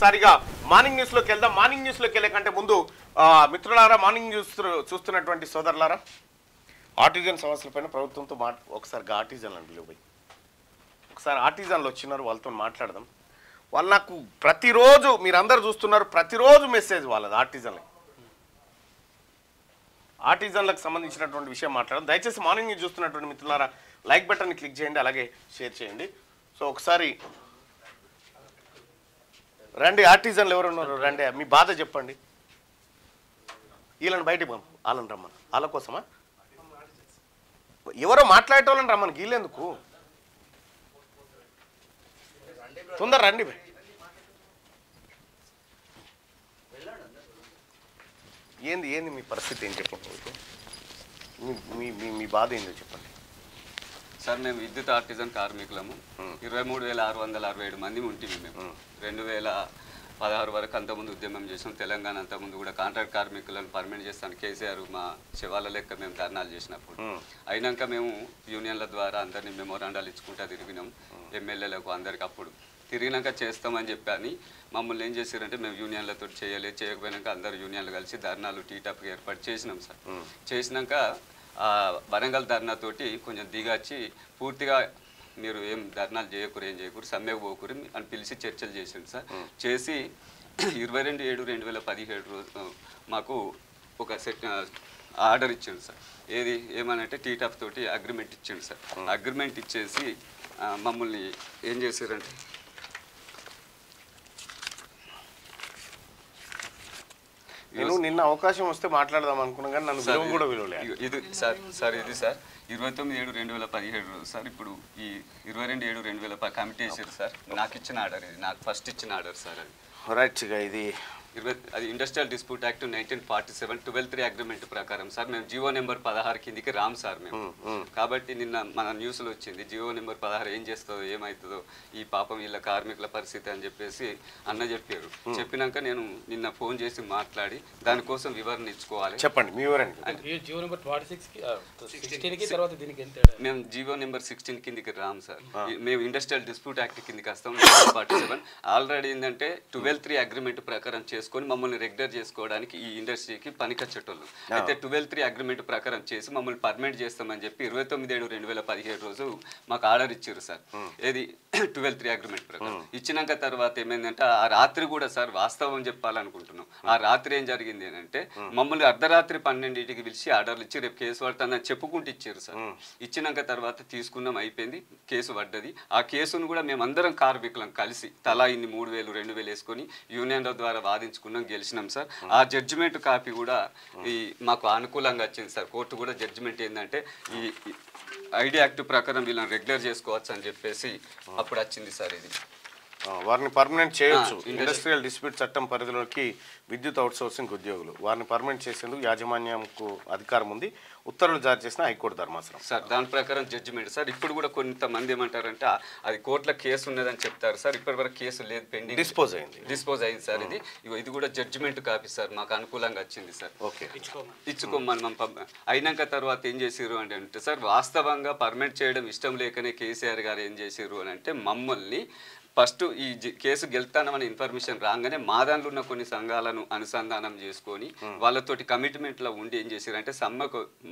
ఒక్కసారిగా morning news లోకి వెళ్దాం. మార్నింగ్ న్యూస్ లోకి వెళ్ళే కంటే ముందు మిత్రులారా, మార్నింగ్ న్యూస్ చూస్తున్నటువంటి సోదరులారా, ఆర్టిజన్ సమస్యలపైన ప్రభుత్వంతో ఒకసారి ఆర్టిజన్లను పిలువబోయి ఒకసారి ఆర్టిజన్లు వచ్చినారు, వాళ్ళతో మాట్లాడదాం. వాళ్ళు నాకు ప్రతిరోజు, మీరందరూ చూస్తున్నారు, ప్రతిరోజు మెసేజ్ వాళ్ళది ఆర్టిజన్లకు సంబంధించినటువంటి విషయం మాట్లాడడం. దయచేసి మార్నింగ్ న్యూస్ చూస్తున్నటువంటి మిత్రులారా లైక్ బటన్ని క్లిక్ చేయండి, అలాగే షేర్ చేయండి. సో ఒకసారి రండి, ఆర్టిజన్లు ఎవరు ఉన్నారు రండి, మీ బాధ చెప్పండి. వీళ్ళని బయటికి పంపు, వాళ్ళని రమ్మను. వాళ్ళ కోసమా? ఎవరో మాట్లాడేటోళ్ళని రమ్మను, వీళ్ళెందుకు? తొందర రండి. ఏంది మీ పరిస్థితి ఏం చెప్పండి, మీ బాధ ఏందో చెప్పండి సార్. మేము విద్యుత్ ఆర్టిజన్ కార్మికులము 23,667 మంది ఉంటుంది. మేము 2016 వరకు అంతకుముందు ఉద్యమం చేసాం. తెలంగాణ అంతకుముందు కూడా కాంట్రాక్ట్ కార్మికులను పర్మనెంట్ చేస్తాను కేసీఆర్ మా శివాల లెక్క మేము ధర్నాలు చేసినప్పుడు. అయినాక మేము యూనియన్ల ద్వారా అందరినీ మెమోరాండాలు ఇచ్చుకుంటా తిరిగినాం, ఎమ్మెల్యేలకు అందరికి. అప్పుడు తిరిగినాక చేస్తామని చెప్పని మమ్మల్ని ఏం చేశారంటే, మేము యూనియన్లతో చేయకపోయినాక అందరు యూనియన్లు కలిసి ధర్నాలు టీటాప్కి ఏర్పాటు చేసినాం సార్. చేసినాక వరంగల్ ధర్నాతోటి కొంచెం దిగచ్చి పూర్తిగా మీరు ఏం ధర్నాలు చేయకూరు, ఏం చేయకూరు, సమ్మెకు పోకూరు అని పిలిచి చర్చలు చేసిండు సార్. చేసి 22/7/2017 రోజు మాకు ఒక ఆర్డర్ ఇచ్చిండు సార్. ఏమనంటే టీటాప్ తోటి అగ్రిమెంట్ ఇచ్చిండు సార్. అగ్రిమెంట్ ఇచ్చేసి మమ్మల్ని ఏం చేశారంటే, నేను నిన్న అవకాశం వస్తే మాట్లాడదాం అనుకున్నా కానీ నన్ను కూడా విలువలేదు. ఇది సార్ 29/7/2017 రోజు సార్. ఇప్పుడు ఈ 22/7/2010 కమిటీ చేశారు సార్. నాకు ఇచ్చిన ఆర్డర్ ఇది, నాకు ఫస్ట్ ఇచ్చిన ఆర్డర్ సార్. అది రైట్గా ఇది అది ఇండస్ట్రియల్ డిస్ప్యూట్ యాక్ట్ 1947 12(3) అగ్రిమెంట్ ప్రకారం సార్. మేము జియో నెంబర్ 16 కిందికి రామ్ సార్ మేము. కాబట్టి నిన్న మన న్యూస్లో వచ్చింది, జియో నెంబర్ 16 ఏం చేస్తుందో ఏమవుతుందో ఈ పాపం వీళ్ళ కార్మికుల పరిస్థితి అని చెప్పేసి అన్న చెప్పారు. చెప్పినాక నేను నిన్న ఫోన్ చేసి మాట్లాడి దానికోసం వివరణ ఇచ్చుకోవాలి. చెప్పండి మీ వివరణ. మేము జియో నెంబర్ 16 కిందికి రామ్ సార్. మేము ఇండస్ట్రియల్ డిస్ప్యూట్ యాక్ట్ కిందికి వస్తాం 1947. ఆల్రెడీ ఏంటంటే 12(3) అగ్రిమెంట్ ప్రకారం చేసుకొని మమ్మల్ని రెగ్యులర్ చేసుకోవడానికి ఈ ఇండస్ట్రీకి పనికొచ్చేటోళ్ళు. అయితే 12(3) అగ్రిమెంట్ ప్రకారం చేసి మమ్మల్ని పర్మనెంట్ చేస్తామని చెప్పి 29/7/2017 రోజు మాకు ఆర్డర్ ఇచ్చారు సార్. ఏది 12(3) అగ్రిమెంట్ ప్రకారం ఇచ్చినాక తర్వాత ఏమైందంటే, ఆ రాత్రి కూడా సార్ వాస్తవం చెప్పాలనుకుంటున్నాం. ఆ రాత్రి ఏం జరిగింది అంటే, మమ్మల్ని అర్ధరాత్రి 12ంటికి పిలిచి ఆర్డర్లు ఇచ్చి రేపు కేసు పడతానని చెప్పుకుంటూ ఇచ్చారు సార్. ఇచ్చినాక తర్వాత తీసుకున్నాం, అయిపోయింది, కేసు పడ్డది. ఆ కేసును కూడా మేమందరం కార్మికులం కలిసి తలా ఇన్ని 3,000 2,000 వేసుకొని యూనియన్ల ద్వారా వాదించుకున్నాం, గెలిచినాం సార్. ఆ జడ్జిమెంట్ కాపీ కూడా మాకు అనుకూలంగా వచ్చింది సార్. కోర్టు కూడా జడ్జిమెంట్ ఏంటంటే, ఈ ఐడి యాక్ట్ ప్రకారం వీళ్ళని రెగ్యులర్ చేసుకోవచ్చు అని చెప్పేసి అప్పుడు వచ్చింది సార్. ఇది వారిని పర్మనెంట్ చేయొచ్చు. ఇండస్ట్రియల్ డిస్ప్యూట్ చట్టం పరిధిలోకి విద్యుత్ అవుట్సోర్సింగ్ ఉద్యోగులు వారిని పర్మనెంట్ చేసేందుకు యాజమాన్యంకు అధికారం ఉంది. ఉత్తర్వులు జారీ చేసిన హైకోర్టు ధర్మాసనం సార్. దాని ప్రకారం జడ్జిమెంట్ సార్. ఇప్పుడు కూడా కొంతమంది ఏమంటారంటే, అది కోర్టులో కేసు ఉన్నదని చెప్తారు సార్. ఇప్పటి వరకు కేసు లేదు, పెండింగ్, డిస్పోజ్ అయింది సార్. ఇది కూడా జడ్జిమెంట్ కాపీ సార్, మాకు అనుకూలంగా వచ్చింది సార్. ఓకే, ఇచ్చుకోమని అయినాక తర్వాత ఏం చేసారు అంటే సార్, వాస్తవంగా పర్మనెంట్ చేయడం ఇష్టం లేకనే కేసీఆర్ గారు ఏం చేసారు అని అంటే, మమ్మల్ని ఫస్ట్ ఈ కేసు గెలుతానమని ఇన్ఫర్మేషన్ రాగానే మా దాంట్లో ఉన్న కొన్ని సంఘాలను అనుసంధానం చేసుకొని వాళ్ళతోటి కమిట్మెంట్లో ఉండి ఏం చేశారంటే,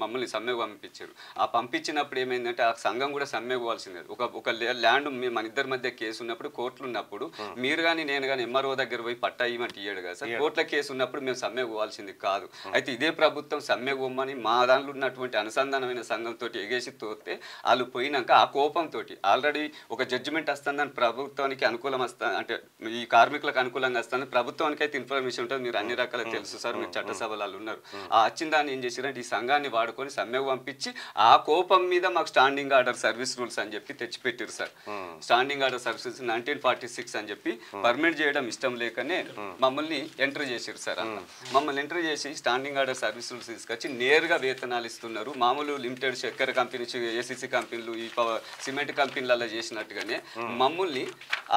మమ్మల్ని సమ్మెకు పంపించారు. ఆ పంపించినప్పుడు ఏమైందంటే, ఆ సంఘం కూడా సమ్మెకు పోవాల్సిందే. ఒక ల్యాండ్ మన ఇద్దరి మధ్య కేసు ఉన్నప్పుడు, కోర్టులు ఉన్నప్పుడు మీరు కానీ నేను కానీ ఎంఆర్ఓ దగ్గర పోయి పట్టా ఇవ్వమంటే ఇయ్యాడు కదా సార్. కోర్టుల కేసు ఉన్నప్పుడు మేము సమ్మెకు పోవాల్సింది కాదు. అయితే ఇదే ప్రభుత్వం సమ్మెకు పోమని మా దాంట్లో ఉన్నటువంటి అనుసంధానమైన సంఘంతో ఎగేసి తోస్తే వాళ్ళు పోయినాక ఆ కోపంతో ఆల్రెడీ ఒక జడ్జిమెంట్ వస్తుందని ప్రభుత్వం అనుకూలం వస్తా అంటే ఈ కార్మికులకు అనుకూలంగా వస్తుంది, ప్రభుత్వానికి అయితే ఇన్ఫర్మేషన్ ఉంటుంది, మీరు అన్ని రకాల తెలుసు సార్, మీరు చట్టసభలు ఉన్నారు. ఆ వచ్చిన దాన్ని ఏం చేశారంటే, ఈ సంఘాన్ని వాడుకొని సమ్మెకు పంపించి ఆ కోపం మీద మాకు స్టాండింగ్ ఆర్డర్ సర్వీస్ రూల్స్ అని చెప్పి తెచ్చిపెట్టారు సార్. స్టాండింగ్ ఆర్డర్ సర్వీస్ 1946 అని చెప్పి పర్మిట్ చేయడం ఇష్టం లేకనే మమ్మల్ని ఎంటర్ చేశారు సార్. మమ్మల్ని ఎంటర్ చేసి స్టాండింగ్ ఆర్డర్ సర్వీస్ రూల్స్ తీసుకొచ్చి నేరుగా వేతనాలు ఇస్తున్నారు. మామూలు లిమిటెడ్ చక్కెర కంపెనీ, ఏసీసీ కంపెనీలు, ఈ సిమెంట్ కంపెనీలలో చేసినట్టుగానే మమ్మల్ని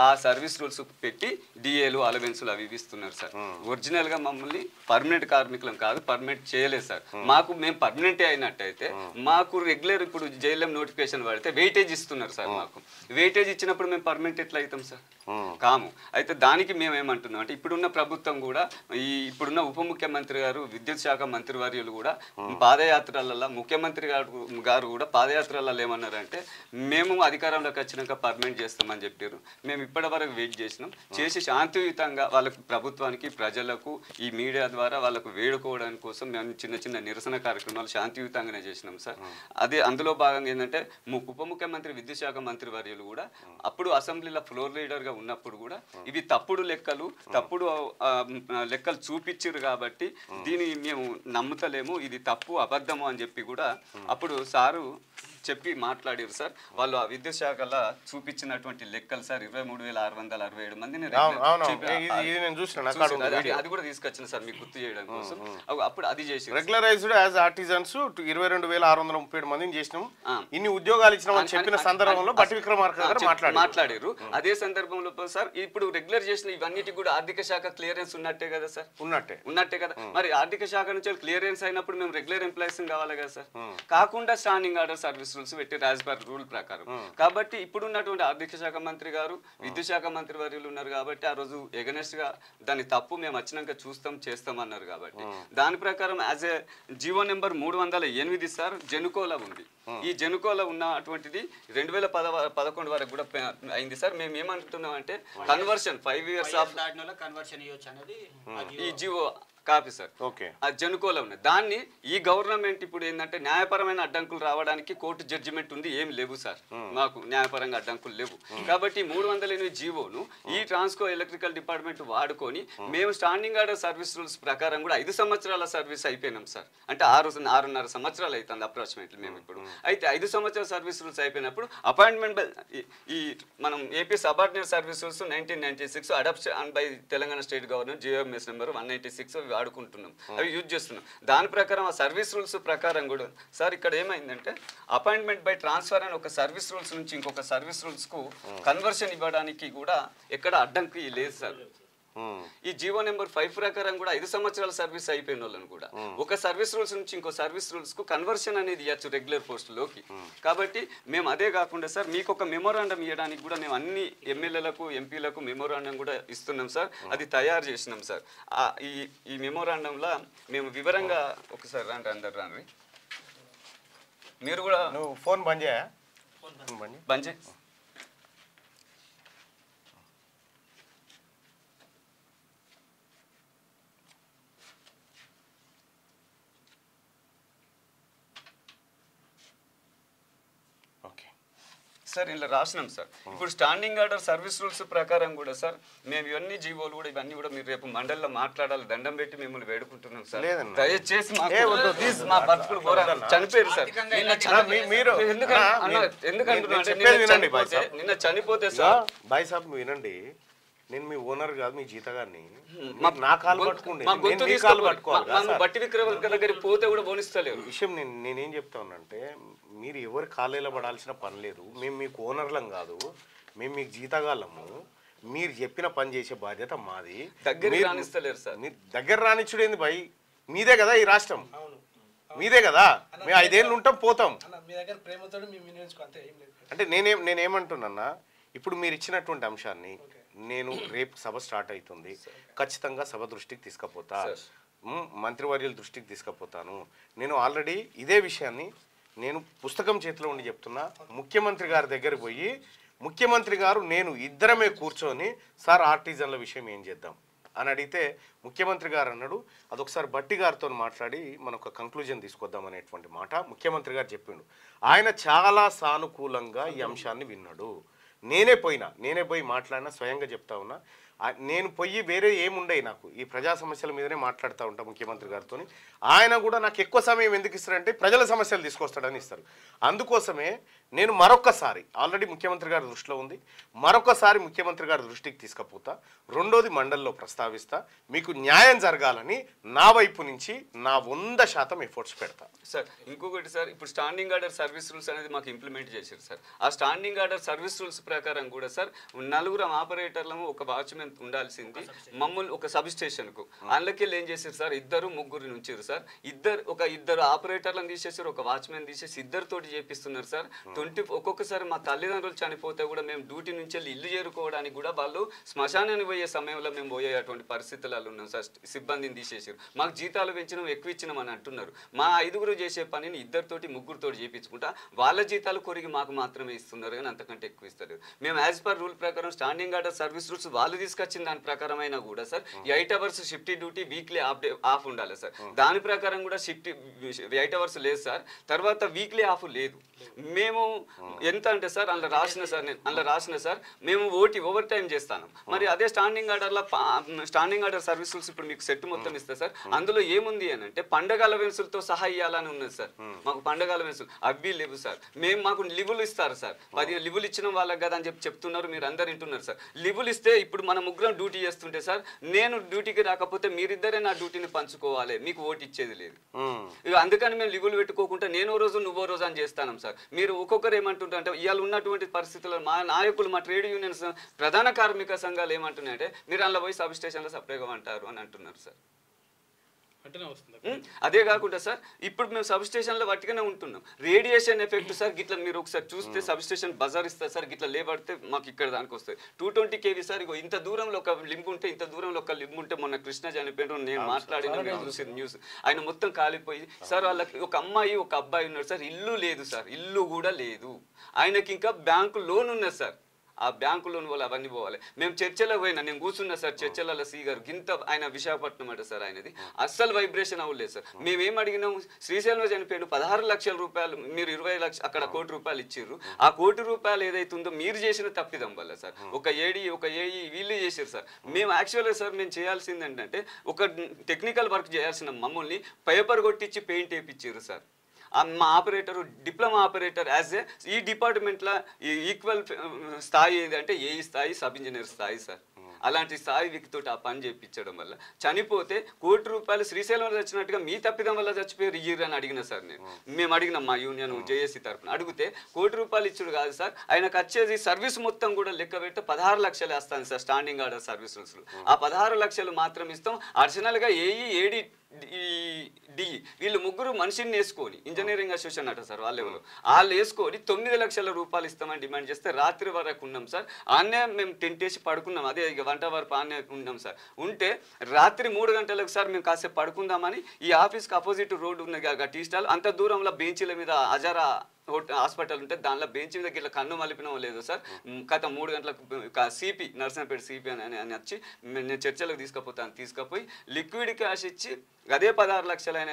ఆ సర్వీస్ రూల్స్ పెట్టి డిఏలు అలవెన్సులు అవి ఇస్తున్నారు సార్. ఒరిజినల్గా మమ్మల్ని పర్మనెంట్ కార్మికులం కాదు, పర్మనెంట్ చేయలేదు సార్. మాకు మేము పర్మనెంటే అయినట్టయితే మాకు రెగ్యులర్ ఇప్పుడు జైలం నోటిఫికేషన్ పడితే వెయిటేజ్ ఇస్తున్నారు సార్. మాకు వెయిటేజ్ ఇచ్చినప్పుడు మేము పర్మనెంట్ ఎట్లా అవుతాం సార్? కాము. అయితే దానికి మేము ఏమంటున్నాం అంటే ఇప్పుడున్న ప్రభుత్వం కూడా ఇప్పుడున్న ఉప ముఖ్యమంత్రి గారు, విద్యుత్ శాఖ మంత్రివర్యులు కూడా పాదయాత్రలలో ముఖ్యమంత్రి గారు కూడా పాదయాత్రలలో ఏమన్నారంటే మేము అధికారంలోకి వచ్చినాక పర్మనెంట్ చేస్తామని చెప్పారు. మేము ఇప్పటి వరకు వెయిట్ చేసినాం. చేసి శాంతియుతంగా వాళ్ళకు ప్రభుత్వానికి ప్రజలకు ఈ మీడియా ద్వారా వాళ్ళకు వేడుకోవడానికి కోసం మేము చిన్న చిన్న నిరసన కార్యక్రమాలు శాంతియుతంగానే చేసినాం సార్. అదే అందులో భాగంగా ఏంటంటే ఉప ముఖ్యమంత్రి విద్యుత్ శాఖ మంత్రివర్యులు కూడా అప్పుడు అసెంబ్లీలో ఫ్లోర్ లీడర్గా ఉన్నప్పుడు కూడా ఇవి తప్పుడు లెక్కలు చూపించారు కాబట్టి దీన్ని మేము నమ్ముతలేము, ఇది తప్పు అబద్ధము అని చెప్పి కూడా అప్పుడు సారు చెప్పి మాట్లాడారు సార్. వాళ్ళు ఆ విద్యుత్ శాఖలో చూపించినటువంటి లెక్కలు సార్ 23,667 మందిని అది కూడా తీసుకొచ్చిన సార్ మీకు గుర్తు చేయడం కోసం. అప్పుడు అది చేసి రెగ్యులరైజ్డ్ యాజ్ ఆర్టిజన్స్ 22,637 మందిని చేసినాం, ఇన్ని ఉద్యోగాలు ఇచ్చినామని చెప్పిన సందర్భంలో బట్టి విక్రమార్క గారు మాట్లాడారు. అదే సందర్భంలో సార్ ఇప్పుడు రెగ్యులర్ చేసిన ఇవన్నిటికి కూడా ఆర్థిక శాఖ క్లియరెన్స్ ఉన్నట్టే కదా సార్? ఉన్నట్టే కదా. మరి ఆర్థిక శాఖ నుంచి క్లియరెన్స్ అయినప్పుడు మేము రెగ్యులర్ ఎంప్లాయీస్ కావాలి కదా సార్? కాకుండా స్టాండింగ్ ఆర్డర్ సర్వీస్ రూల్స్ పెట్టి యాజ్ పర్ రూల్ ప్రకారం. కాబట్టి ఇప్పుడున్నటువంటి ఆర్థిక శాఖ మంత్రి గారు, విద్యుత్ శాఖ మంత్రి వర్యులు ఉన్నారు కాబట్టి ఆ రోజు ఎగనెస్ట్ గా దాని తప్పు మేము వచ్చినాక చూస్తాం అన్నారు కాబట్టి దాని ప్రకారం as a GO number 308 sir జెనుకోలా ఉంది. ఈ జెనుకోలా ఉన్నటువంటిది 2011 వరకు కూడా అయింది సార్. మేము ఏమంటున్నాం అంటే కన్వర్షన్ 5 years ఆఫ్ ఈ జీవో కాపీ సార్. ఆ జనుకోలో ఉన్నాయి. దాన్ని ఈ గవర్నమెంట్ ఇప్పుడు ఏంటంటే న్యాయపరమైన అడ్డంకులు రావడానికి కోర్టు జడ్జిమెంట్ ఉంది, ఏం లేవు సార్. మాకు న్యాయపరంగా అడ్డంకులు లేవు కాబట్టి 308 జీవోను ఈ ట్రాన్స్కో ఎలక్ట్రికల్ డిపార్ట్మెంట్ వాడుకొని మేము స్టాండింగ్ ఆర్డర్ సర్వీస్ రూల్స్ ప్రకారం కూడా 5 సంవత్సరాల సర్వీస్ అయిపోయినాం సార్. అంటే 6.5 సంవత్సరాలు అవుతుంది అప్రాక్సిమేట్లీ మేము ఇప్పుడు. అయితే 5 సంవత్సరాల సర్వీస్ రూల్స్ అయిపోయినప్పుడు అపాయింట్మెంట్ ఈ మనం AP subordinate service rules 1996 adoption by Telangana state government GO MS number 196 వాడుకుంటున్నాం, అవి యూజ్ చేస్తున్నాం. దాని ప్రకారం ఆ సర్వీస్ రూల్స్ ప్రకారం కూడా సార్ ఇక్కడ ఏమైందంటే అపాయింట్మెంట్ బై ట్రాన్స్ఫర్ అని ఒక సర్వీస్ రూల్స్ నుంచి ఇంకొక సర్వీస్ రూల్స్ కు కన్వర్షన్ ఇవ్వడానికి కూడా ఎక్కడ అడ్డంకి లేదు సార్. ఈ జీవో నెంబర్ 5 ప్రకారం కూడా 5 సంవత్సరాల సర్వీస్ అయిపోయిన వాళ్ళని కూడా ఒక సర్వీస్ రూల్స్ నుంచి ఇంకో సర్వీస్ రూల్స్ కు కన్వర్షన్ అనేది ఇవ్వచ్చు రెగ్యులర్ పోస్టులోకి. కాబట్టి మేము అదే కాకుండా సార్ మీకు ఒక మెమోరాండం ఇవ్వడానికి కూడా మేము అన్ని ఎమ్మెల్యేలకు ఎంపీలకు మెమోరాండం కూడా ఇస్తున్నాం సార్. అది తయారు చేసినాం సార్. ఈ మెమోరాండంలో మేము వివరంగా ఒకసారి అందరు రాండి, మీరు కూడా ఫోన్ బంద్ చేయ సార్ ఇలా రాసినాం సార్. ఇప్పుడు స్టాండింగ్ ఆర్డర్ సర్వీస్ రూల్స్ ప్రకారం కూడా సార్ మేము ఇవన్నీ జీవోలు కూడా ఇవన్నీ కూడా మీరు రేపు మండలిలో మాట్లాడాలి, దండం పెట్టి మిమ్మల్ని వేడుకుంటున్నాం సార్. దయచేసి మా బతుకులు చనిపోయారు సార్. నిన్న చనిపోతే సార్ బాయ్ సాబ్ వినండి, నేను మీ ఓనర్ కాదు, మీ జీతగాన్ని. నా కాలు పట్టుకోండి, బట్టి విక్రమార్క దగ్గర పోతే కూడా పోనిస్తలేవు. విషయం నేనేం చెప్తా ఉన్నానంటే మీరు ఎవరు కాలేలా పడాల్సిన పని లేదు. మేము మీకు ఓనర్లం కాదు, మేము మీకు జీతగాళ్ళము. మీరు చెప్పిన పని చేసే బాధ్యత మాది. దగ్గర రానిచ్చుడేంది భయ్? మీదే కదా ఈ రాష్ట్రం, మీదే కదా. మేము 5 ఏళ్ళు ఉంటాం పోతాం. అంటే నేనేమంటున్నా, ఇప్పుడు మీరు ఇచ్చినటువంటి అంశాన్ని నేను రేపు సభ స్టార్ట్ అవుతుంది, ఖచ్చితంగా సభ దృష్టికి తీసుకుపోతా, మంత్రివర్యుల దృష్టికి తీసుకుపోతాను. నేను ఆల్రెడీ ఇదే విషయాన్ని నేను పుస్తకం చేతిలో ఉండి చెప్తున్నా. ముఖ్యమంత్రి గారి దగ్గర పోయి ముఖ్యమంత్రి గారు నేను ఇద్దరమే కూర్చొని సార్ ఆర్టిజన్ల విషయం ఏం చేద్దాం అని అడిగితే ముఖ్యమంత్రి గారు అన్నాడు అదొకసారి బట్టి గారితో మాట్లాడి మనం ఒక కంక్లూజన్ తీసుకొద్దాం అనేటువంటి మాట ముఖ్యమంత్రి గారు చెప్పిండు. ఆయన చాలా సానుకూలంగా ఈ అంశాన్ని విన్నాడు. నేనే పోయి మాట్లాడినా, స్వయంగా చెప్తా ఉన్నా. నేను పోయి వేరే ఏముండయి, నాకు ఈ ప్రజా సమస్యల మీదనే మాట్లాడుతూ ఉంటా ముఖ్యమంత్రి గారితో. ఆయన కూడా నాకు ఎక్కువ సమయం ఎందుకు ఇస్తారంటే ప్రజల సమస్యలు తీసుకొస్తాడని ఇస్తారు. అందుకోసమే నేను మరొకసారి, ఆల్రెడీ ముఖ్యమంత్రి గారి దృష్టిలో ఉంది, మరొకసారి ముఖ్యమంత్రి గారి దృష్టికి తీసుకుపోతా. రెండోది మండలిలో ప్రస్తావిస్తా. మీకు న్యాయం జరగాలని నా వైపు నుంచి నా 100% ఎఫర్ట్స్ పెడతా సార్. ఇంకొకటి సార్, ఇప్పుడు స్టాండింగ్ ఆర్డర్ సర్వీస్ రూల్స్ అనేది మాకు ఇంప్లిమెంట్ చేశారు సార్. ఆ స్టాండింగ్ ఆర్డర్ సర్వీస్ రూల్స్ ప్రకారం కూడా సార్ 4 ఆపరేటర్లను ఒక వాచ్మెన్ ఉండాల్సింది మమ్మల్ని ఒక సబ్ స్టేషన్కు. అందులోకి ఏం చేశారు సార్, 2 నుంచారు సార్. ఇద్దరు ఆపరేటర్లను తీసేసారు, ఒక వాచ్మెన్ తీసేసి ఇద్దరితోటి చేపిస్తున్నారు సార్. ఒక్కొక్కసారి మా తల్లిదండ్రులు చనిపోతే కూడా మేము డ్యూటీ నుంచి వెళ్ళి ఇల్లు చేరుకోవడానికి కూడా వాళ్ళు శ్మశానానికి పోయే సమయంలో మేము పోయేటువంటి పరిస్థితులలో ఉన్నాం సార్. సిబ్బందిని తీసేసారు, మాకు జీతాలు పెంచినాం, ఎక్కువ ఇచ్చినాం అని అంటున్నారు. మా 5 చేసే పనిని 2తోటి 3తోటి చేయించుకుంటా వాళ్ళ జీతాలు కొరిగి మాకు మాత్రమే ఇస్తున్నారు, కానీ అంతకంటే ఎక్కువ ఇస్తారు. మేము యాజ్ పర్ రూల్ ప్రకారం స్టాండింగ్ ఆర్డర్ సర్వీస్ రూల్స్ వాళ్ళు తీసుకొచ్చిన దాని ప్రకారం అయినా కూడా sir 8 hours shift duty weekly off ఉండాలి సార్. దాని ప్రకారం కూడా షిఫ్ట్ 8 hours లేదు సార్. తర్వాత వీక్లీ ఆఫ్ లేదు. మేము ఎంత అంటే సార్ అందులో రాసిన సార్ మేము ఓవర్ టైం చేస్తాను. మరి అదే స్టాండింగ్ ఆర్డర్ సర్వీస్ రూల్స్ ఇప్పుడు మీకు సెట్ మొత్తం ఇస్తారు సార్. అందులో ఏముంది అని అంటే పండగల వెన్సులతో సహా ఇవ్వాలని ఉన్నది సార్. మాకు పండగల వెన్సులు అవి లేవు సార్. మాకు లివులు ఇస్తారు సార్. 10 లివులు ఇచ్చిన వాళ్ళకి కదా అని చెప్తున్నారు, మీరు అందరు వింటున్నారు సార్. లివులు ఇస్తే ఇప్పుడు మన 3 డ్యూటీ చేస్తుంటే సార్, నేను డ్యూటీకి రాకపోతే మీరిద్దరే నా డ్యూటీని పంచుకోవాలి, మీకు ఓటు ఇచ్చేది లేదు. ఇక అందుకని మేము లివులు పెట్టుకోకుండా నేనో రోజు నువ్వో రోజు అని చేస్తాను సార్. మీరు ఒక్కొక్కరు ఏమంటుంటారు అంటే ఇవాళ ఉన్నటువంటి పరిస్థితుల్లో మా నాయకులు, మా ట్రేడ్ యూనియన్స్, ప్రధాన కార్మిక సంఘాలు ఏమంటున్నాయంటే మీరు అందులో పోయి సబ్ స్టేషన్లో సపరేట్గా అంటారు అని అంటున్నారు సార్. అదే కాకుండా సార్ ఇప్పుడు మేము సబ్ స్టేషన్లో వాటిగానే ఉంటున్నాం. రేడియేషన్ ఎఫెక్ట్ సార్ గిట్లా మీరు ఒకసారి చూస్తే సబ్ స్టేషన్ బజార్ ఇస్తారు సార్. గిట్లా లేబడితే మాకు ఇక్కడ దానికి వస్తుంది 220 kV సార్. ఇగో ఇంత దూరంలో ఒక లింబు ఉంటే, ఇంత దూరంలో ఒక లింబు ఉంటే, మొన్న కృష్ణ చనిపోయాడు, నేను మాట్లాడిన చూసిన న్యూస్, ఆయన మొత్తం కాలిపోయి సార్. వాళ్ళకి ఒక అమ్మాయి ఒక అబ్బాయి ఉన్నారు సార్. ఇల్లు లేదు సార్, ఇల్లు కూడా లేదు. ఆయనకి ఇంకా బ్యాంకు లోన్ ఉన్నది సార్. ఆ బ్యాంకు లోన్ వల్ల అవన్నీ పోవాలి. మేము చర్చలో పోయినా, నేను కూర్చున్నా సార్ చర్చలలో. సి గారు గింత ఆయన విశాఖపట్నం అంటే సార్, ఆయనది అస్సలు వైబ్రేషన్ అవ్వలేదు సార్. మేమేం అడిగినాం, శ్రీశైలంలో చనిపోయాడు 16 లక్షల రూపాయలు, మీరు 20 లక్షలు అక్కడ 1 కోటి రూపాయలు ఇచ్చిర్రు. ఆ 1 కోటి రూపాయలు ఏదైతుందో మీరు చేసిన తప్పిదం వల్ల సార్ ఒక ఏఈ వీళ్ళు చేశారు సార్. మేము యాక్చువల్గా సార్ మేము చేయాల్సింది ఏంటంటే ఒక టెక్నికల్ వర్క్ చేయాల్సిన మమ్మల్ని పేపర్ కొట్టించి పెయింట్ వేయించారు సార్. మా ఆపరేటరు డిప్లొమా ఆపరేటర్ ఈ డిపార్ట్మెంట్లో ఈక్వల్ స్థాయి ఏదంటే ఏఈ స్థాయి, సబ్ ఇంజనీర్ స్థాయి సార్. అలాంటి స్థాయి వ్యక్తితో ఆ పని చేయించడం వల్ల చనిపోతే 1 కోటి రూపాయలు శ్రీశైలంలో చచ్చినట్టుగా మీ తప్పిదం వల్ల చచ్చిపోయారు ఇయ్యరు అని అడిగిన సార్. మేము అడిగినాం మా యూనియన్ జేఏసీ తరఫున. అడిగితే 1 కోటి రూపాయలు ఇచ్చుడు కాదు సార్, ఆయనకు వచ్చేది సర్వీస్ మొత్తం కూడా లెక్క పెడితే 16 లక్షలు వేస్తాను సార్ స్టాండింగ్ ఆర్డర్ సర్వీస్ రూల్స్లో. ఆ 16 లక్షలు మాత్రం ఇస్తాం. అడిషనల్గా ఏఈ, ఏడి, డి వీళ్ళు 3 మనిషిని వేసుకొని, ఇంజనీరింగ్ అసోసియేషన్ అట సార్ వాళ్ళు వేసుకొని 9 లక్షల రూపాయలు ఇస్తామని డిమాండ్ చేస్తే రాత్రి వరకు ఉన్నాం సార్. ఆన్నే మేము టెంట్ వేసి పడుకున్నాం. అదే ఇక 1 hour ఆన్నే ఉన్నాం సార్. ఉంటే రాత్రి 3 గంటలకు సార్ మేము కాసేపు పడుకుందామని ఈ ఆఫీస్కి అపోజిట్ రోడ్ ఉన్న టీ స్టాల్ అంత దూరంలో బెంచీల మీద అజారా హాస్పిటల్ ఉంటే దానిలో బెంచ్ మీద ఇట్లా కన్ను మలిపినో లేదు సార్. గత 3 గంటలకు సిపి నర్సంపేట సిపి అని వచ్చి నేను చర్చలకు తీసుకుపోయి లిక్విడ్ క్యాష్ ఇచ్చి అదే 16 లక్షలు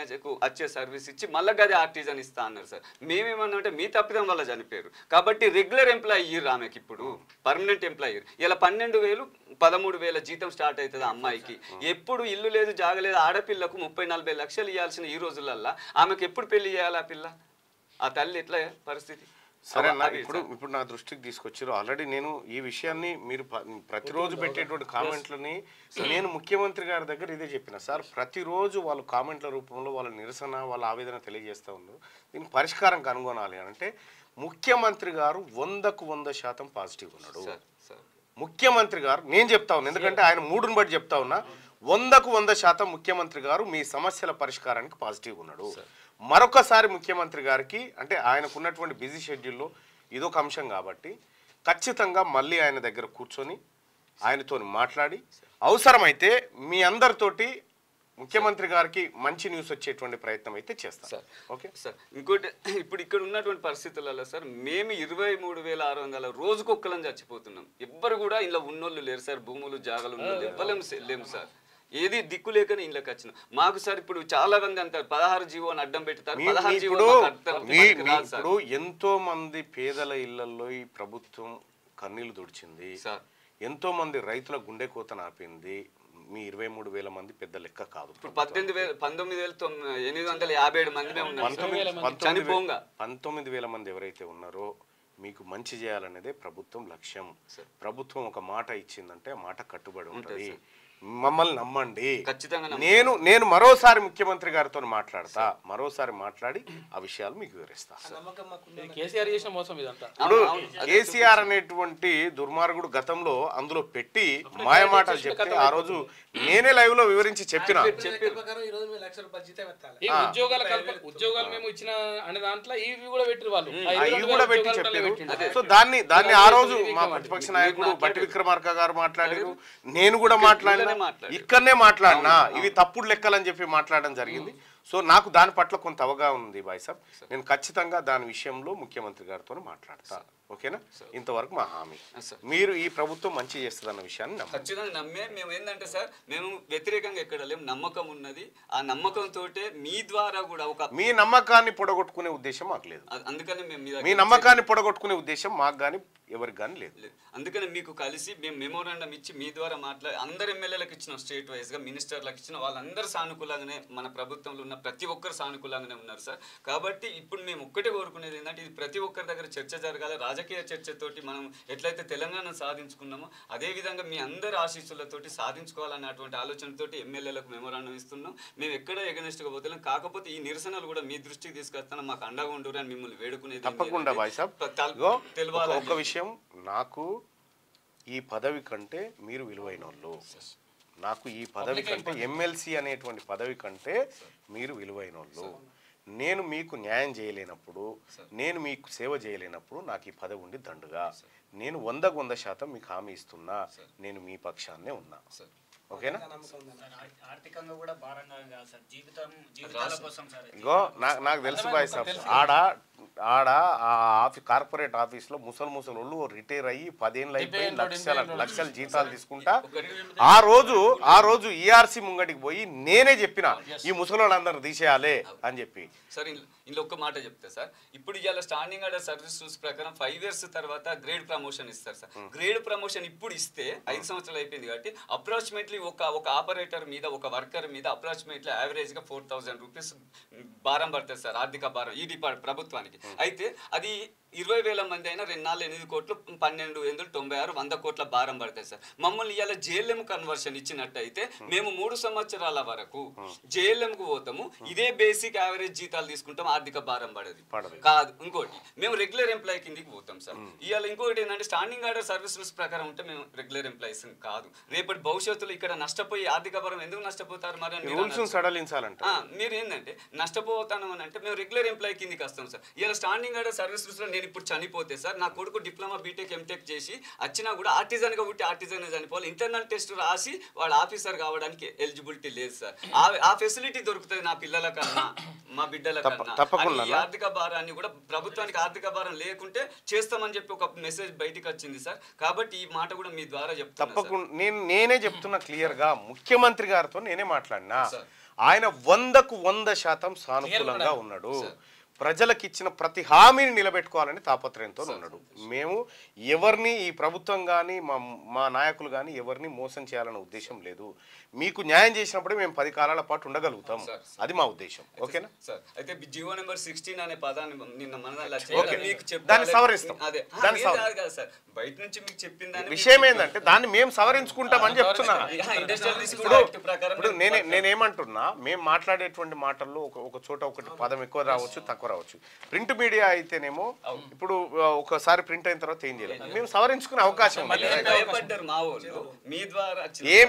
వచ్చే సర్వీస్ ఇచ్చి మళ్ళీ అదే ఆర్టిజన్ ఇస్తా అన్నారు సార్. మేమేమన్నా అంటే మీ తప్పిదం వల్ల చనిపోయారు కాబట్టి రెగ్యులర్ ఎంప్లాయీ ఇయ్యరు ఆమెకి, ఇప్పుడు పర్మనెంట్ ఎంప్లాయీ ఇలా 12,000 13,000 జీతం స్టార్ట్ అవుతుంది ఆ అమ్మాయికి. ఎప్పుడు ఇల్లు లేదు, జాగలేదు. ఆడపిల్లకు 30-40 లక్షలు ఇవ్వాల్సిన ఈ రోజులల్లో ఆమెకు ఎప్పుడు పెళ్లి చేయాలి ఆ పిల్ల? ఆ తల్లి ఎట్లా పరిస్థితి? సరే అన్న, ఇప్పుడు నా దృష్టికి తీసుకొచ్చారు. ఆల్రెడీ నేను ఈ విషయాన్ని మీరు ప్రతిరోజు పెట్టేటువంటి కామెంట్లని నేను ముఖ్యమంత్రి గారి దగ్గర ఇదే చెప్పిన సార్. ప్రతిరోజు వాళ్ళు కామెంట్ల రూపంలో వాళ్ళ నిరసన, వాళ్ళ ఆవేదన తెలియజేస్తూ ఉన్నారు. దీనికి పరిష్కారం కనుగొనాలి అంటే ముఖ్యమంత్రి గారు 100కు 100% పాజిటివ్ ఉన్నాడు. ముఖ్యమంత్రి గారు నేను చెప్తా ఉన్నా, ఎందుకంటే ఆయన మూడుని బట్టి చెప్తా ఉన్నా, 100కు 100% ముఖ్యమంత్రి గారు మీ సమస్యల పరిష్కారానికి పాజిటివ్ ఉన్నాడు. మరొకసారి ముఖ్యమంత్రి గారికి అంటే ఆయనకున్నటువంటి బిజీ షెడ్యూల్లో ఇదొక అంశం కాబట్టి ఖచ్చితంగా మళ్ళీ ఆయన దగ్గర కూర్చొని ఆయనతో మాట్లాడి అవసరమైతే మీ అందరితోటి ముఖ్యమంత్రి గారికి మంచి న్యూస్ వచ్చేటువంటి ప్రయత్నం అయితే చేస్తాం సార్. Okay sir. ఇంకోటి ఇప్పుడు ఇక్కడ ఉన్నటువంటి పరిస్థితులలో సార్ మేము 23,600 రోజుకొక్కలని చచ్చిపోతున్నాం. ఎవ్వరు కూడా ఇలా ఉన్నోళ్ళు లేరు సార్. భూములు జాగాలు ఉన్నోళ్ళు ఎవ్వలేము లేము సార్. ఏది దిక్కు లేకనే ఇళ్ళకి వచ్చిన మాకు సార్. ఇప్పుడు చాలా మంది అంటారు 16 జీవో అని అడ్డం పెడతారు. 16 జీవో ఎంతో మంది పేదల ఇళ్లలో ఈ ప్రభుత్వం కన్నీళ్లు తుడిచింది సార్. ఎంతోమంది రైతుల గుండె కోతను ఆపింది మీ 23,000 మంది పెద్ద లెక్క కాదు. 18,857 మంది చనిపోగా 19,000 మంది ఎవరైతే ఉన్నారో మీకు మంచి చేయాలనేదే ప్రభుత్వం లక్ష్యం. ప్రభుత్వం ఒక మాట ఇచ్చిందంటే ఆ మాట కట్టుబడి ఉంటుంది. మమ్మల్ని నమ్మండి. నేను మరోసారి ముఖ్యమంత్రి గారితో మాట్లాడతా, మరోసారి మాట్లాడి ఆ విషయాలు మీకు వివరిస్తా. ఇప్పుడు కేసీఆర్ అనేటువంటి దుర్మార్గుడు గతంలో అందులో పెట్టి మాయమాటలు చెప్తే ఆ రోజు నేనే లైవ్ లో వివరించి చెప్పిన సో దాన్ని ఆ రోజు మా ప్రతిపక్ష నాయకుడు బట్టి విక్రమార్క గారు మాట్లాడారు, నేను కూడా మాట్లాడినా, ఇక్కడనే మాట్లాడినా ఇవి తప్పుడు లెక్కలని చెప్పి మాట్లాడడం జరిగింది. సో నాకు దాని పట్ల కొంత అవగాహన ఉంది బాయ్ సాబ్. నేను ఖచ్చితంగా దాని విషయంలో ముఖ్యమంత్రి గారితో మాట్లాడతా. ఓకేనా? ఇంతవరకు మా హామీ. మీరు ఈ ప్రభుత్వం మంచి చేస్తుందన్న విషయాన్ని ఖచ్చితంగా నమ్మే మేము ఏంటంటే సార్ మేము వ్యతిరేకంగా ఎక్కడ లేము, నమ్మకం ఉన్నది. ఆ నమ్మకంతో మీ ద్వారా కూడా మీ నమ్మకాన్ని పొడగొట్టుకునే ఉద్దేశం మాకు లేదు. అందుకని మేము మీ నమ్మకాన్ని పొడగొట్టుకునే ఉద్దేశం మాకు కానీ ఎవరికి కానీ లేదు. అందుకని మీకు కలిసి మేము మెమోరాండం ఇచ్చి మీ ద్వారా మాట్లాడి అందరు ఎమ్మెల్యేలకు ఇచ్చిన, స్టేట్ వైజ్గా మినిస్టర్లకు ఇచ్చిన, వాళ్ళందరూ సానుకూలంగానే మన ప్రభుత్వంలో ఉన్న ప్రతి ఒక్కరు సానుకూలంగానే ఉన్నారు సార్. కాబట్టి ఇప్పుడు మేము ఒక్కటే కోరుకునేది ఏంటంటే ఇది ప్రతి ఒక్కరి దగ్గర చర్చ జరగాలి. రాజకీయ చర్చతోటి మనం ఎట్లయితే తెలంగాణ సాధించుకున్నామో అదేవిధంగా మీ అందరి ఆశీస్సులతోటి సాధించుకోవాలన్నటువంటి ఆలోచనతోటి ఎమ్మెల్యేలకు మెమోరాండం ఇస్తున్నాం. మేము ఎక్కడ ఎగనెస్ట్గా పోతున్నాం. కాకపోతే ఈ నిరసనలు కూడా మీ దృష్టికి తీసుకొస్తాను, మాకు అండగా ఉండరు అని మిమ్మల్ని వేడుకునేది తప్పకుండా బాయ్ సాబ్. తెలియాలి ఒక విషయం, నాకు ఈ పదవి కంటే మీరు విలువైన వాళ్ళు. నాకు ఈ పదవి కంటే ఎమ్మెల్సీ అనేటువంటి పదవి కంటే మీరు విలువైన వాళ్ళు. నేను మీకు న్యాయం చేయలేనప్పుడు, నేను మీకు సేవ చేయలేనప్పుడు నాకు ఈ పదవి ఉండి దండుగా. నేను 100% మీకు హామీ ఇస్తున్నా, నేను మీ పక్షాన్నే ఉన్నా. ఓకేనా? ఇగో నాకు తెలుసు బాయ్ సాబ్, ఆడ కార్పొరేట్ ఆఫీస్లో ముసలు రిటైర్ అయ్యి 10 ఏళ్ళు అయిపోయి లక్షల జీతాలు తీసుకుంటా ఆ రోజు ఈఆర్సీ ముంగటికి పోయి నేనే చెప్పిన ఈ ముసలోళ్ళందరూ తీసేయాలి అని చెప్పి. సార్ ఇందులో ఒక్క మాట చెప్తే సార్, ఇప్పుడు ఇవాళ స్టాండింగ్ ఆర్డర్ సర్వీస్ రూల్స్ ప్రకారం 5 years తర్వాత గ్రేడ్ ప్రమోషన్ ఇస్తారు సార్. గ్రేడ్ ప్రమోషన్ ఇప్పుడు ఇస్తే 5 సంవత్సరాలు అయిపోయింది కాబట్టి అప్రాక్సిమేట్లీ ఒక ఆపరేటర్ మీద, ఒక వర్కర్ మీద అప్రాక్సిమేట్లీ యావరేజ్గా 4,000 రూపీస్ భారం పడుతుంది సార్, ఆర్థిక భారం ఈ ప్రభుత్వానికి. అయితే అది 20,000 మంది అయినా 2,4,8 కోట్లు 12,896 100 కోట్ల భారం పడతాయి సార్. మమ్మల్ని ఇవాళ జేఎల్ఎం కన్వర్షన్ ఇచ్చినట్టయితే మేము 3 సంవత్సరాల వరకు జేఎల్ఎంకు పోతాము, ఇదే బేసిక్ యావరేజ్ జీతాలు తీసుకుంటాం, ఆర్థిక భారం పడదు కాదు. ఇంకోటి మేము రెగ్యులర్ ఎంప్లాయీ కిందికి పోతాం సార్. ఇవాళ ఇంకోటి ఏంటంటే స్టాండింగ్ ఆర్డర్ సర్వీస్ రూల్స్ ప్రకారం ఉంటే మేము రెగ్యులర్ ఎంప్లాయీస్ కాదు. రేపటి భవిష్యత్తులో ఇక్కడ నష్టపోయి ఆర్థిక భారం ఎందుకు నష్టపోతారు మరి మీరు ఏంటంటే నష్టపోతాను అని అంటే మేము రెగ్యులర్ ఎంప్లాయీ కిందికి వస్తాం సార్. ఇవాళ స్టాండింగ్ ఆర్డర్ సర్వీస్ రూల్స్ లో నేను ఇప్పుడు చనిపోతే సార్, నా కొడుకు డిప్లొమా బీటెక్ ఎంటెక్ చేసి వచ్చినా కూడా ఆర్టిజన్గా పుట్టి ఆర్టిజన్ చనిపోవాలి. ఇంటర్నల్ టెస్ట్ రాసి వాడు ఆఫీసర్ కావడానికి ఎలిజిబిలిటీ లేదు సార్. ఆ ఫెసిలిటీ దొరుకుతుంది నా పిల్లల కన్నా, మా బిడ్డల కన్నా. ఆర్థిక భారాన్ని కూడా ప్రభుత్వానికి ఆర్థిక భారం లేకుంటే చేస్తామని చెప్పి ఒక మెసేజ్ బయటికి వచ్చింది సార్. కాబట్టి ఈ మాట కూడా మీ ద్వారా చెప్తాను. తప్పకుండా నేనే చెప్తున్నా క్లియర్ గా, ముఖ్యమంత్రి గారితో నేనే మాట్లాడినా. ఆయన 100% సానుకూలంగా ఉన్నాడు. ప్రజలకు ఇచ్చిన ప్రతి హామీని నిలబెట్టుకోవాలని తాపత్రయంతో ఉన్నాడు. మేము ఎవరిని, ఈ ప్రభుత్వం కానీ మా నాయకులు కానీ ఎవరిని మోసం చేయాలనే ఉద్దేశం లేదు. మీకు న్యాయం చేసినప్పుడే మేము 10 కాలాల పాటు ఉండగలుగుతాం, అది మా ఉద్దేశం. ఓకేనా సార్? అయితే జీవో నెంబర్ 16 అనే పదాన్ని నిన్న దాన్ని సవరిస్తాం. బయట నుంచి మీకు చెప్పిన విషయం ఏంటంటే దాన్ని మేము సవరించుకుంటామని చెప్తున్నా. ఇప్పుడు నేనేమంటున్నా, మేము మాట్లాడేటువంటి మాటల్లో ఒక చోట ఒకటి పదం ఎక్కువ రావచ్చు, తక్కువ రావచ్చు. ప్రింట్ మీడియా అయితేనేమో ఇప్పుడు ఒకసారి ప్రింట్ అయిన తర్వాత ఏం చేయలేదు, మేము సవరించుకునే అవకాశం ఉంది.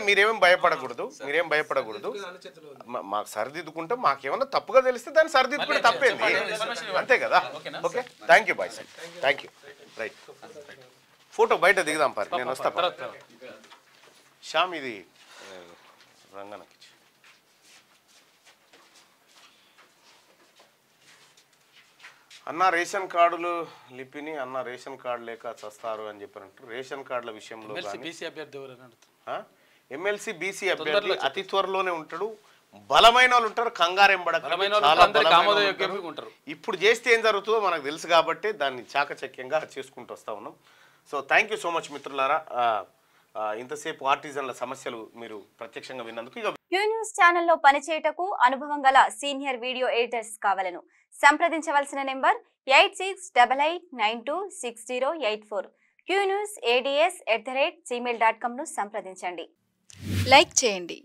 మీరేమేం భయపడకూడదు, మాకు సరిదిద్దుకుంటాం. మాకేమన్నా తప్పుగా తెలిస్తే దాన్ని సరిదిద్దుకుంటే తప్పేంది, అంతే కదా. Okay, thank you bye sir, thank you. Right, photo బయట దిగుదాం పారి, నేను వస్తా. శ్యామ్ ఇది రంగనకి అన్న రేషన్ కార్డులు లిపిని అన్న రేషన్ కార్డు లేక చస్తారు అని చెప్పారంటారు. రేషన్ కార్డుల విషయంలో ఎమ్మెల్సీ బీసీ అభ్యర్థి అతి త్వరలోనే ఉంటాడు. బలమైన వాళ్ళు ఉంటారు, కంగారెంబడతారు. ఇప్పుడు చేస్తే ఏం జరుగుతుందో మనకు తెలుసు కాబట్టి దాన్ని చాకచక్యంగా చేసుకుంటూ వస్తా ఉన్నాం. So thank you so much మిత్రులారా. ఇంతసేపు ఆర్టిజన్ల సమస్యలు మీరు ప్రత్యక్షంగా విన్నందుకు ఇక క్యూ న్యూస్ ఛానల్లో పనిచేయటకు అనుభవం గల సీనియర్ వీడియో ఎడిటర్స్ కావాలను సంప్రదించవలసిన నెంబర్ 8688926084 qnewsads@gmail.com ను సంప్రదించండి. లైక్ చేయండి.